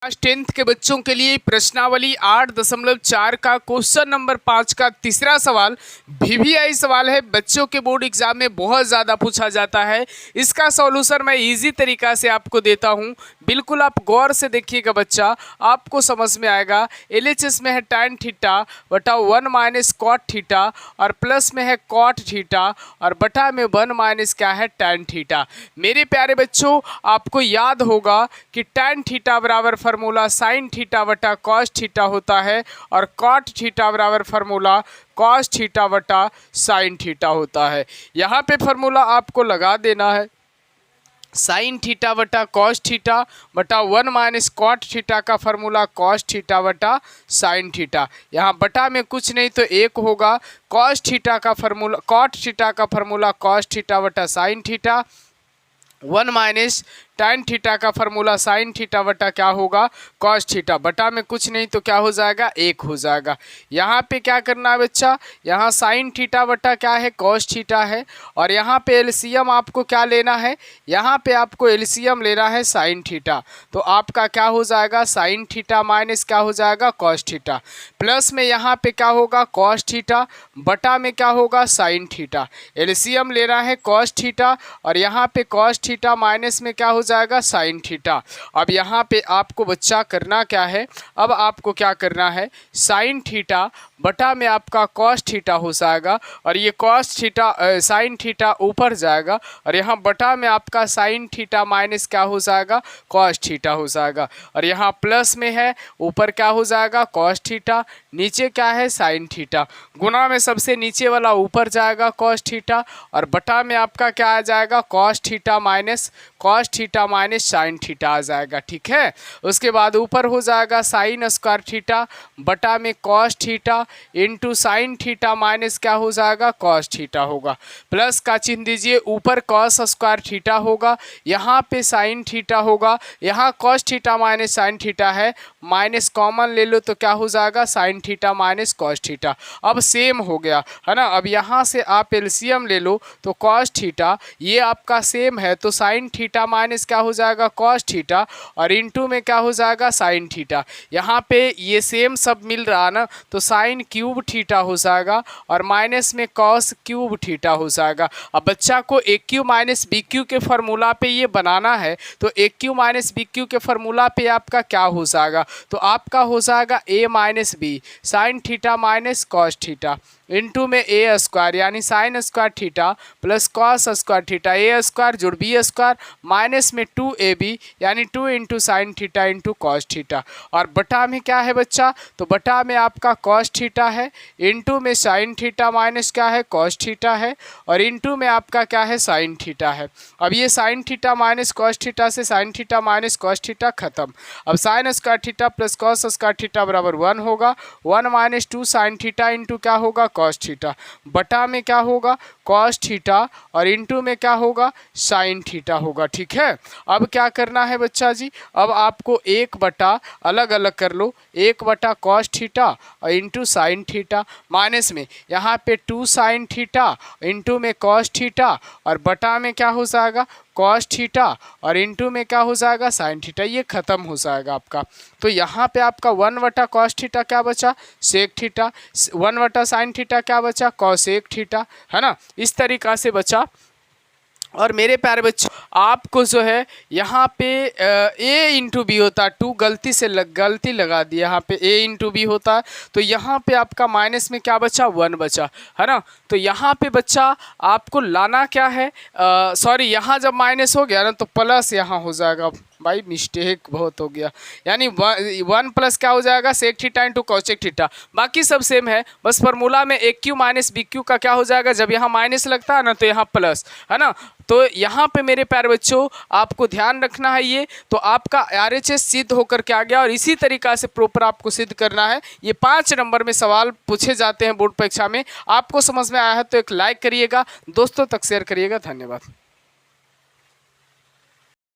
Class 10th के बच्चों के लिए प्रश्नावली 8.4 का क्वेश्चन नंबर 5 का तीसरा सवाल वीवीआई सवाल है। बच्चों के बोर्ड एग्जाम में बहुत ज़्यादा पूछा जाता है। इसका सॉल्यूशन मैं इजी तरीका से आपको देता हूं, बिल्कुल आप गौर से देखिएगा बच्चा, आपको समझ में आएगा। एलएचएस में है tan थीटा बटा 1 माइनस कॉट थीटा और प्लस में है कॉट थीटा और बटा में 1 माइनस क्या है tan थीटा। मेरे प्यारे बच्चों, आपको याद होगा कि tan थीटा बराबर फार्मूला साइन थीटा बटा कॉस थीटा होता है और कॉट थीटा बराबर फार्मूला कॉस थीटा बटा साइन थीटा होता है। यहाँ पे फार्मूला आपको लगा देना है। साइन थीटा बटा कॉस थीटा बटा 1 माइनस कॉट थीटा का फार्मूला कॉस थीटा बटा साइन थीटा। यहाँ बटा में कुछ नहीं तो एक होगा। कॉस थीटा का फार्मूला कॉट थीटा का फार्मूला कॉस थीटा बटा sine theta, 1 minus tan theta का फार्मूला साइन थीटा बटा क्या होगा कॉस थीटा। बटा में कुछ नहीं तो क्या हो जाएगा, एक हो जाएगा। यहाँ पे क्या करना है बच्चा, यहाँ साइन थीटा बटा क्या है कॉस थीटा है और यहाँ पे एलसीएम आपको क्या लेना है, यहाँ पे आपको एलसीएम लेना है साइन थीटा। तो आपका क्या हो जाएगा साइन थीटा माइनस क्या हो जाएगा कॉस थीटा, प्लस में यहाँ पे क्या होगा कॉस थीटा बटा में क्या होगा साइन थीटा। एलसीएम लेना है कॉस थीटा और यहाँ पे कॉस थीटा माइनस में क्या हो जाएगा साइन थीटा। अब यहाँ पे आपको बच्चा करना क्या है, अब आपको क्या करना है, साइन थीटा बटा में आपका कॉस थीटा हो जाएगा और ये कॉस थीटा साइन थीटा ऊपर जाएगा और यहाँ बटा में आपका साइन थीटा माइनस क्या हो जाएगा कॉस थीटा हो जाएगा और यहाँ प्लस में है ऊपर क्या हो जाएगा कॉस थीटा, नीचे क्या है साइन थीटा, गुना में सबसे नीचे वाला ऊपर जाएगा कॉस थीटा और बटा में आपका क्या आ जाएगा cos theta minus sine theta आ जाएगा। ठीक है, उसके बाद ऊपर हो जाएगा साइन स्क्वायर थीटा बटा में cos theta into sine theta minus क्या हो जाएगा कॉस थीटा होगा। प्लस का चिन्ह दीजिए, ऊपर कॉस स्क्वायर थीटा होगा, यहाँ पे साइन थीटा होगा, यहाँ cos theta minus sine theta है, माइनस कॉमन ले लो तो क्या हो जाएगा sign theta minus cos theta. अब सेम हो गया है ना। अब यहाँ से आप एलसीएम ले लो तो कॉस थीटा ये आपका सेम है तो साइन थीटा माइनस क्या हो जाएगा कॉस थीटा और इनटू में क्या हो जाएगा साइन थीटा। यहाँ पे ये सेम सब मिल रहा ना तो साइन क्यूब थीटा हो जाएगा और माइनस में कॉस क्यूब थीटा हो जाएगा। अब बच्चा को A Q minus B Q के फार्मूला पे ये बनाना है तो A Q minus B Q के फार्मूला पे आपका क्या हो जाएगा, तो आपका हो जाएगा A minus B sine theta minus cos theta into में ए स्क्वायर यानी sine square theta plus cos square theta, A square जुड़ बी स्क्वायर माइनस में 2ab यानी 2 into sine theta into cos theta और बटा में क्या है बच्चा, तो बटा में आपका कॉस थीटा है इंटू में साइन थीटा माइनस क्या है कॉस थीटा है और इंटू में आपका क्या है साइन थीटा है। अब ये sine theta minus cos theta से sine theta minus cos theta खत्म। अब sine square theta plus cos square theta बराबर 1 होगा, 1 माइनस 2 साइन थीटा इंटू क्या होगा कॉस थीटा, बटा में क्या होगा कॉस थीटा और इनटू में क्या होगा साइन थीटा होगा। ठीक है, अब क्या करना है बच्चा जी, अब आपको एक बटा अलग अलग कर लो, एक बटा कॉस थीटा और इंटू साइन थीटा माइनस में यहाँ पे 2 साइन थीटा इंटू में कॉस थीटा और बटा में क्या हो जाएगा कॉस थीटा और इनटू में क्या हो जाएगा साइन थीटा, ये खत्म हो जाएगा आपका। तो यहाँ पे आपका 1 बटा कॉस थीटा क्या बचा सेक थीटा, 1 बटा साइन थीटा क्या बचा कॉसेक थीटा, है ना। इस तरीक़ा से बचा। और मेरे प्यारे बच्चों, आपको जो है यहाँ पे ए इंटू बी होता है, 2 गलती से गलती लगा दी, यहाँ पे ए इंटू बी होता है तो यहाँ पे आपका माइनस में क्या बचा 1 बचा, है ना। तो यहाँ पे बच्चा आपको लाना क्या है, सॉरी यहाँ जब माइनस हो गया ना तो प्लस यहाँ हो जाएगा, भाई मिस्टेक बहुत हो गया, यानी 1 प्लस क्या हो जाएगा sec theta into cosec theta. बाकी सब सेम है, बस फार्मूला में A Q minus B Q का क्या हो जाएगा, जब यहाँ माइनस लगता है ना तो यहाँ प्लस, है ना। तो यहाँ पे मेरे प्यारे बच्चों आपको ध्यान रखना है, ये तो आपका आरएचएस सिद्ध होकर के आ गया और इसी तरीक़ा से प्रॉपर आपको सिद्ध करना है। ये 5 नंबर में सवाल पूछे जाते हैं बोर्ड परीक्षा में। आपको समझ में आया है तो एक लाइक करिएगा, दोस्तों तक शेयर करिएगा। धन्यवाद।